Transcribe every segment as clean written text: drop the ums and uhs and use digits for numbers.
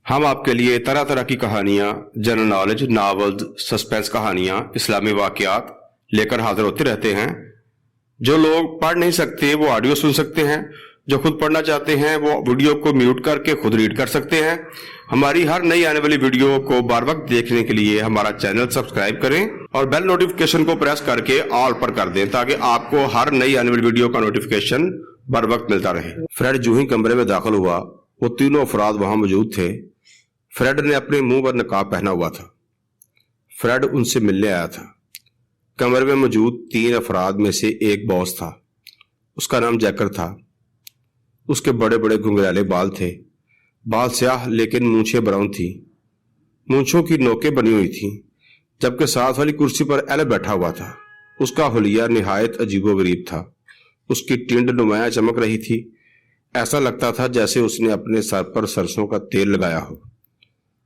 ہم آپ کے لیے طرح طرح کی کہانیاں، جنرل نالج، ناولز، سسپینس کہانیاں، اسلامی واقعات لے کر حاضر ہوتے رہتے ہیں۔ جو لوگ پڑھ نہیں سکتے وہ آڈیو سن سکتے ہیں، جو خود پڑھنا چاہتے ہیں وہ ویڈیو کو میوٹ کر کے خود ریڈ کر سکتے ہیں۔ ہماری ہر نئی آنے والی ویڈیو کو بار وقت دیکھنے کے لیے ہمارا چینل سبسکرائب کریں اور بیل نوٹیفیکیشن کو پریس کر کے آل پر کر دیں تاکہ آپ کو ہر نئی آنے والی ویڈیو کا نوٹیفیکیشن بر وقت ملتا رہے۔ فریڈ جو ہی کمرے میں داخل ہوا وہ تینوں افراد وہاں موجود تھے۔ فریڈ نے اپنے منہ پر نقاب پہنا ہوا تھا۔ فریڈ ان سے ملنے آیا تھا۔ کمرے میں موجود 3 افراد میں سے ایک باس تھا۔ اس کا نام جیکر تھا۔ اس کے بڑے بڑے گھنگریالے بال تھے، بال سیاہ لیکن مونچھیں براؤن تھی، مونچھوں کی نوکیں بنی ہوئی تھیں، جبکہ ساتھ والی کرسی پر ایل بیٹھا ہوا تھا۔ اس کا حلیہ نہایت عجیب و غریب تھا۔ اس کی ٹینڈ نمایاں چمک رہی تھی، ایسا لگتا تھا جیسے اس نے اپنے سر پر سرسوں کا تیل لگایا ہو۔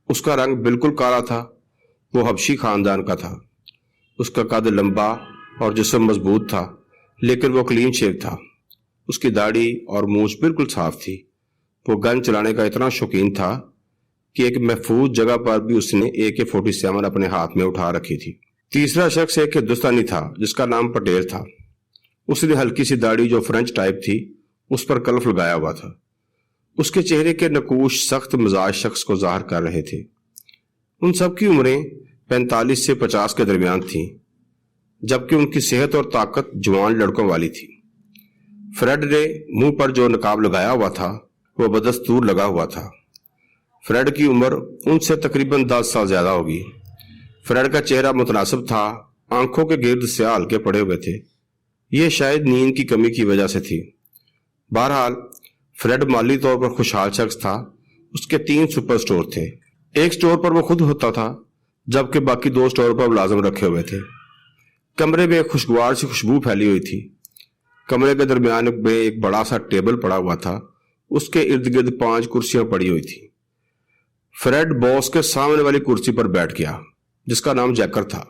اس کا رنگ بالکل کالا تھا، وہ حبشی خاندان کا تھا۔ اس کا قد لمبا اور جسم مضبوط تھا لیکن وہ کلین شیو تھا۔ اس کی داڑھی اور مونچھ بالکل صاف تھی۔ وہ گن چلانے کا اتنا شوقین تھا کہ ایک محفوظ جگہ پر بھی اس نے AK-47 اپنے ہاتھ میں اٹھا رکھی تھی۔ تیسرا شخص ایک ہندوستانی تھا جس کا نام پٹیل تھا۔ اس نے ہلکی سی داڑھی جو فرنچ ٹائپ تھی اس پر کلف لگایا ہوا تھا۔ اس کے چہرے کے نقوش سخت مزاج شخص کو ظاہر کر رہے تھے۔ ان سب کی عمریں 45 سے 50 کے درمیان تھیں، جبکہ ان کی صحت اور طاقت جوان لڑکوں والی تھی۔ فریڈ نے منہ پر جو نقاب لگایا ہوا تھا وہ بدستور لگا ہوا تھا۔ فریڈ کی عمر ان سے تقریباً 10 سال زیادہ ہوگی۔ فریڈ کا چہرہ متناسب تھا، آنکھوں کے گرد سیاہ ہلکے پڑے ہوئے تھے، یہ شاید نیند کی کمی کی وجہ سے تھی۔ بہرحال فریڈ مالی طور پر خوشحال شخص تھا۔ اس کے 3 سپر سٹور تھے۔ ایک سٹور پر وہ خود ہوتا تھا جبکہ باقی 2 سٹور پر ملازم رکھے ہوئے تھے۔ کمرے میں ایک خوشگوار سی خوشبو پھیلی ہوئی تھی۔ کمرے کے درمیان میں ایک بڑا سا ٹیبل پڑا ہوا تھا، اس کے ارد گرد 5 کرسیاں پڑی ہوئی تھیں۔ فریڈ باس کے سامنے والی کرسی پر بیٹھ گیا جس کا نام جیکر تھا۔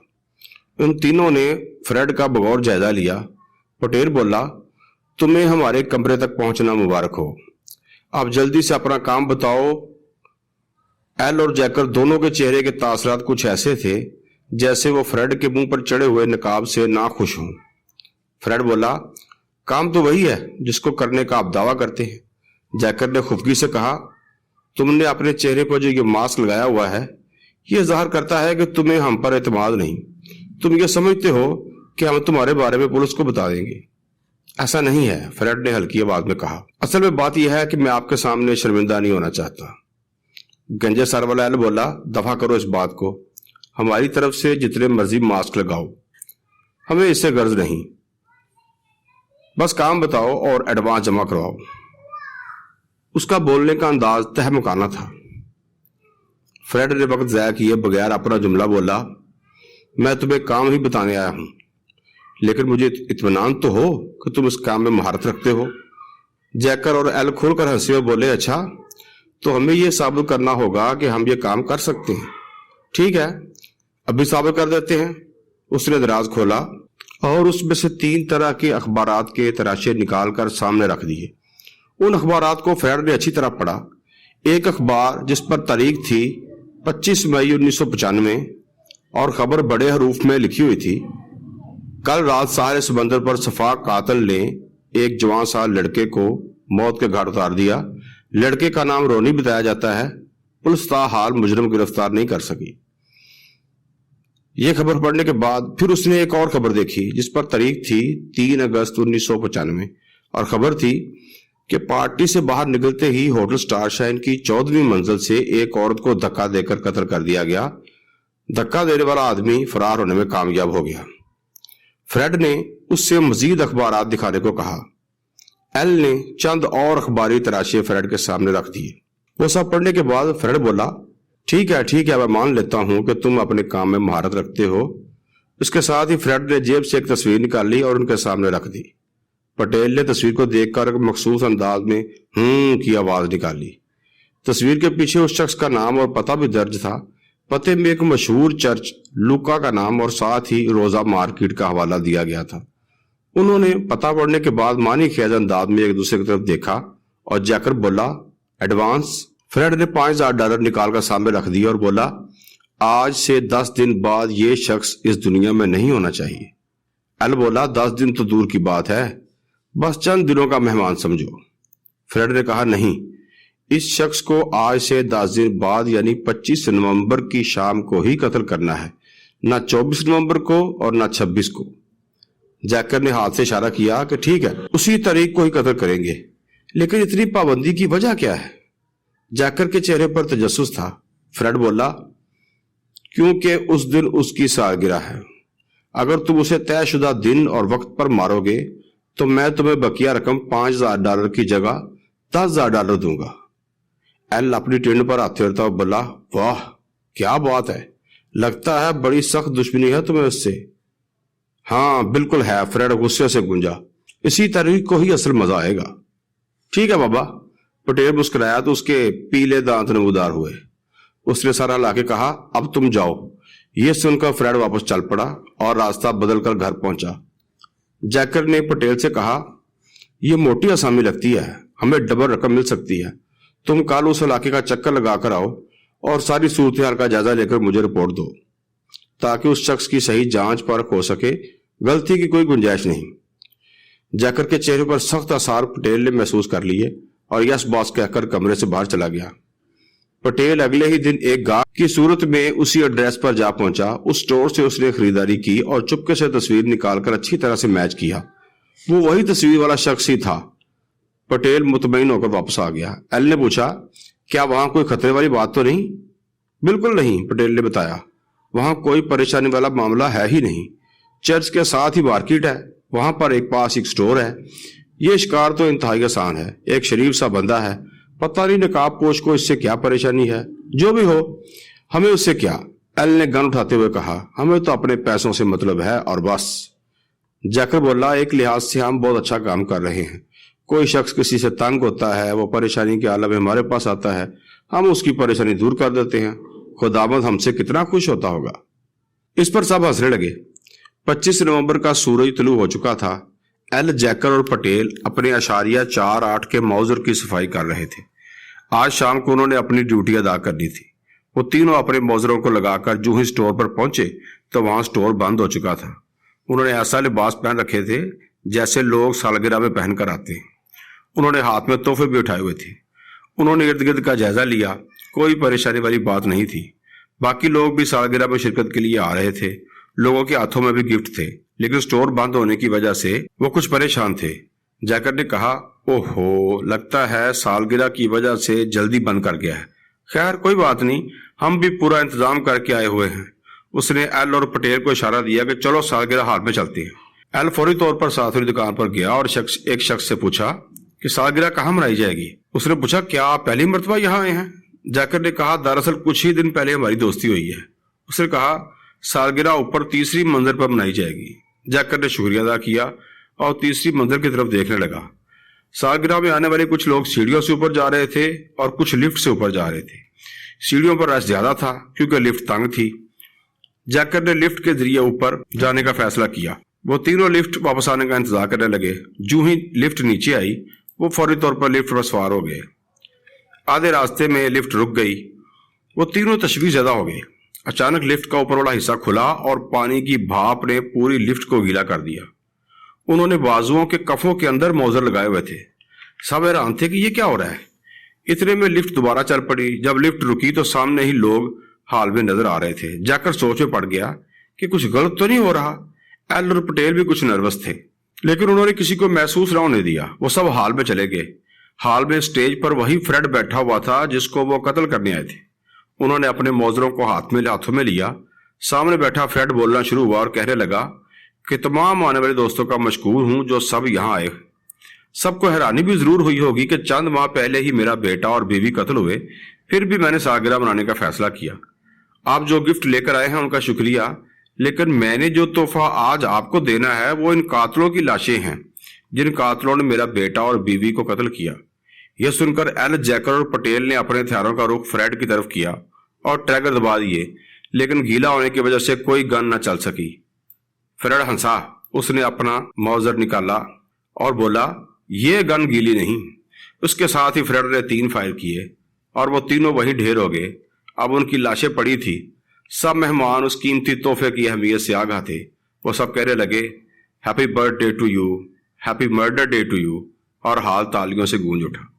ان تینوں نے فریڈ کا بغور جائزہ لیا۔ پٹیل بولا، تمہیں ہمارے کمرے تک پہنچنا مبارک ہو، آپ جلدی سے اپنا کام بتاؤ۔ ایل اور جیکر دونوں کے چہرے کے تاثرات کچھ ایسے تھے جیسے وہ فریڈ کے منہ پر چڑھے ہوئے نقاب سے ناخوش ہوں۔ فریڈ بولا، کام تو وہی ہے جس کو کرنے کا آپ دعویٰ کرتے ہیں۔ جیکر نے خفگی سے کہا، تم نے اپنے چہرے پر جو یہ ماسک لگایا ہوا ہے یہ ظاہر کرتا ہے کہ تمہیں ہم پر اعتماد نہیں۔ تم یہ سمجھتے ہو کہ ہم تمہارے بارے میں پولیس کو بتا دیں گے۔ ایسا نہیں ہے، فریڈ نے ہلکی آواز میں کہا۔ اصل میں بات یہ ہے کہ میں آپ کے سامنے شرمندہ نہیں ہونا چاہتا۔ گنجے سر والا ایل بولا، دفع کرو اس بات کو، ہماری طرف سے جتنے مرضی ماسک لگاؤ، ہمیں اس سے غرض نہیں، بس کام بتاؤ اور ایڈوانس جمع کرواؤ۔ اس کا بولنے کا انداز تہمکانہ تھا۔ فریڈ نے وقت ضائع کیے بغیر اپنا جملہ بولا، میں تمہیں کام ہی بتانے آیا ہوں، لیکن مجھے اطمینان تو ہو کہ تم اس کام میں مہارت رکھتے ہو۔ جیکر اور ایل کھول کر ہنسے اور بولے، اچھا تو ہمیں یہ ثابت کرنا ہوگا کہ ہم یہ کام کر سکتے ہیں۔ ٹھیک ہے، ابھی ثابت کر دیتے ہیں۔ اس نے دراز کھولا اور اس میں سے 3 طرح کے اخبارات کے تراشے نکال کر سامنے رکھ دیے۔ ان اخبارات کو فریڈ نے اچھی طرح پڑھا۔ ایک اخبار جس پر تاریخ تھی 25 مئی 1995 اور خبر بڑے حروف میں لکھی ہوئی تھی، کل رات ساحل سمندر پر شفاق قاتل نے ایک جوان سال لڑکے کو موت کے گھاٹ اتار دیا۔ لڑکے کا نام رونی بتایا جاتا ہے۔ پولیس تاحال مجرم گرفتار نہیں کر سکی۔ یہ خبر پڑھنے کے بعد پھر اس نے ایک اور خبر دیکھی جس پر تاریخ تھی 3 اگست 1995 اور خبر تھی کہ پارٹی سے باہر نکلتے ہی ہوٹل سٹار شائن کی 14ویں منزل سے ایک عورت کو دھکا دے کر قتل کر دیا گیا۔ دھکا دینے والا آدمی فرار ہونے میں کامیاب ہو گیا۔ فریڈ نے اس سے مزید اخبارات دکھانے کو کہا۔ ایل نے چند اور اخباری تراشے فریڈ کے سامنے رکھ دیے۔ وہ سب پڑھنے کے بعد فریڈ بولا، ٹھیک ہے میں مان لیتا ہوں کہ تم اپنے کام میں مہارت رکھتے ہو۔ اس کے ساتھ ہی فریڈ نے جیب سے ایک تصویر نکالی اور ان کے سامنے رکھ دی۔ پٹیل نے تصویر کو دیکھ کر مخصوص انداز میں کی آواز نکالی۔ تصویر کے پیچھے اس شخص کا نام اور پتہ بھی درج تھا۔ پتے میں ایک مشہور چرچ لوکا کا نام اور ساتھ ہی روزہ مارکیٹ کا حوالہ دیا گیا تھا۔ انہوں نے پتہ پڑھنے کے بعد معنی خیز انداز میں ایک دوسرے کی طرف دیکھا اور جیکر بولا، ایڈوانس؟ फ्रेड ने $5,000 निकाल कर सामने रख दिया और बोला, आज से 10 दिन बाद ये शख्स इस दुनिया में नहीं होना चाहिए। एल बोला, 10 दिन तो दूर की बात है, बस चंद दिनों का मेहमान समझो। फ्रेड ने कहा, नहीं, इस शख्स को आज से 10 दिन बाद यानी 25 नवंबर की शाम को ही कत्ल करना है, ना 24 नवंबर को और ना 26 को। जैकर ने हाथ से इशारा किया कि ठीक है, उसी तारीख को ही कत्ल करेंगे, लेकिन इतनी पाबंदी की वजह क्या है? जैकर के चेहरे पर तजस्सुस था। फ्रेड बोला, क्योंकि उस दिन उसकी सालगिरह है। अगर तुम उसे तयशुदा दिन और वक्त पर मारोगे तो मैं तुम्हें बकिया रकम $5,000 की जगह $10,000 दूंगा। एल अपनी टेंड पर हाथ फेरता हुआ बोला, वाह क्या बात है, लगता है बड़ी सख्त दुश्मनी है तुम्हें उससे। हाँ बिल्कुल है, फ्रेड गुस्से से गूंजा, इसी तारीख को ही असल मजा आएगा। ठीक है बाबा। पटेल मुस्कुराया तो उसके पीले दांत नमूदार हुए। उसने सारा लाके कहा, अब तुम जाओ। यह सुनकर फ्रेड वापस चल पड़ा और रास्ता बदलकर घर पहुंचा। जैकर ने पटेल से कहा, यह मोटी आसामी लगती है, हमें डबल रकम मिल सकती है। तुम कल उस इलाके का चक्कर लगा कर आओ और सारी सूरत हाल का जायजा लेकर मुझे रिपोर्ट दो, ताकि उस शख्स की सही जांच परख हो सके। गलती की कोई गुंजाइश नहीं। जैकर के चेहरे पर सख्त आसार पटेल ने महसूस कर लिए और यस बॉस कहकर कमरे से बाहर चला गया। पटेल अगले ही दिन एक गाहक की सूरत में उसी एड्रेस पर जा पहुंचा। उस स्टोर से उसने खरीदारी की और चुपके से तस्वीर निकालकर अच्छी तरह से मैच किया। वो वही तस्वीर वाला शख्स ही था। पटेल मुतमईन होकर वापस आ गया। एल ने पूछा, क्या वहां कोई खतरे वाली बात तो नहीं? बिल्कुल नहीं, पटेल ने बताया, वहां कोई परेशानी वाला मामला है ही नहीं। चर्च के साथ ही मार्केट है, वहां पर एक पास एक स्टोर है। ये शिकार तो इंतहाई आसान है। एक शरीफ सा बंदा है, पता नहीं नकाब पोश को इससे क्या परेशानी है। जो भी हो, हमें उससे क्या? एल ने गन उठाते हुए कहा, हमें तो अपने पैसों से मतलब है और बस। जैकर बोला, एक लिहाज से हम बहुत अच्छा काम कर रहे हैं। कोई शख्स किसी से तंग होता है, वो परेशानी के आलम में हमारे पास आता है, हम उसकी परेशानी दूर कर देते हैं। खुदावंद हमसे कितना खुश होता होगा। इस पर सब हंसने लगे। 25 नवंबर का सूरज तुलू हो चुका था। एल, जैकर और पटेल अपने अशारिया 4-8 के मौजर की सफाई कर रहे थे। आज शाम को उन्होंने अपनी ड्यूटी अदा करनी थी। वो तीनों अपने मौजरों को लगाकर जो ही स्टोर पर पहुंचे तो वहां स्टोर बंद हो चुका था। उन्होंने ऐसा लिबास पहन रखे थे जैसे लोग सालगिरह में पहनकर आते हैं। उन्होंने हाथ में तोहफे भी उठाए हुए थे। उन्होंने इर्द गिर्द का जायजा लिया। कोई परेशानी वाली बात नहीं थी। बाकी लोग भी सालगिरह में शिरकत के लिए आ रहे थे। लोगों के हाथों में भी गिफ्ट थे, लेकिन स्टोर बंद होने की वजह से वो कुछ परेशान थे। जैकर ने कहा, ओहो, लगता है सालगिरह की वजह से जल्दी बंद कर गया है। खैर कोई बात नहीं, हम भी पूरा इंतजाम करके आए हुए हैं। उसने एल और पटेल को इशारा दिया कि चलो सालगिरह हाल में चलते हैं। एल फौरी तौर पर साथ वाली दुकान पर गया और एक शख्स से पूछा कि सालगिरह कहाँ मनाई जाएगी। उसने पूछा, क्या आप पहली मर्तबा यहाँ आए हैं? जैकर ने कहा, दरअसल कुछ ही दिन पहले हमारी दोस्ती हुई है। उसने कहा, सालगिरह ऊपर 3री मंजिल पर मनाई जाएगी। जैकर ने शुक्रिया अदा किया और 3री मंजिल की तरफ देखने लगा। सालगिरह में आने वाले कुछ लोग सीढ़ियों से ऊपर जा रहे थे और कुछ लिफ्ट से ऊपर जा रहे थे। सीढ़ियों पर रश ज्यादा था क्योंकि लिफ्ट तंग थी। जैकर ने लिफ्ट के जरिए ऊपर जाने का फैसला किया। वो तीनों लिफ्ट वापस आने का इंतजार करने लगे। जो ही लिफ्ट नीचे आई, वो फौरी तौर पर लिफ्ट पर सवार हो गए। आधे रास्ते में लिफ्ट रुक गई। वो तीनों तशवीश ज्यादा हो गए। अचानक लिफ्ट का ऊपर वाला हिस्सा खुला और पानी की भाप ने पूरी लिफ्ट को गीला कर दिया। उन्होंने बाजुओं के कफों के अंदर मौजर लगाए हुए थे। सब हैरान थे कि ये क्या हो रहा है। इतने में लिफ्ट दोबारा चल पड़ी। जब लिफ्ट रुकी तो सामने ही लोग हाल में नजर आ रहे थे। जाकर सोच में पड़ गया कि कुछ गलत तो नहीं हो रहा। एल और पटेल भी कुछ नर्वस थे, लेकिन उन्होंने किसी को महसूस ना होने दिया। वो सब हाल में चले गए। हाल में स्टेज पर वही फ्रेड बैठा हुआ था जिसको वो कत्ल करने आए थे। उन्होंने अपने मौजरों को हाथों में लिया। सामने बैठा फ्रेड बोलना शुरू हुआ और कहने लगा कि तमाम आने वाले दोस्तों का मशकूर हूं जो सब यहाँ आए। सबको हैरानी भी जरूर हुई होगी कि चंद माह पहले ही मेरा बेटा और बीवी कत्ल हुए, फिर भी मैंने सालगिरह मनाने का फैसला किया। आप जो गिफ्ट लेकर आए हैं उनका शुक्रिया, लेकिन मैंने जो तोहफा आज आपको देना है वो इन कातलों की लाशें हैं जिन कातलों ने मेरा बेटा और बीवी को कत्ल किया। यह सुनकर एल, जैकर और पटेल ने अपने हथियारों का रुख फ्रेड की तरफ किया और ट्रैगर दबा दिए, लेकिन गीला होने की वजह से कोई गन न चल सकी। फ्रेड हंसा। उसने अपना मौजर निकाला और बोला, यह गन गीली नहीं। उसके साथ ही फ्रेड ने 3 फायर किए। اور وہ تینوں وہیں ڈھیر ہو گئے۔ اب ان کی لاشیں پڑی تھی۔ سب مہمان اس قیمتی تحفے کی اہمیت سے آگاہ تھے۔ وہ سب کہنے لگے، happy birthday to you, happy murder day to you, اور حال تالیوں سے گونج اٹھا۔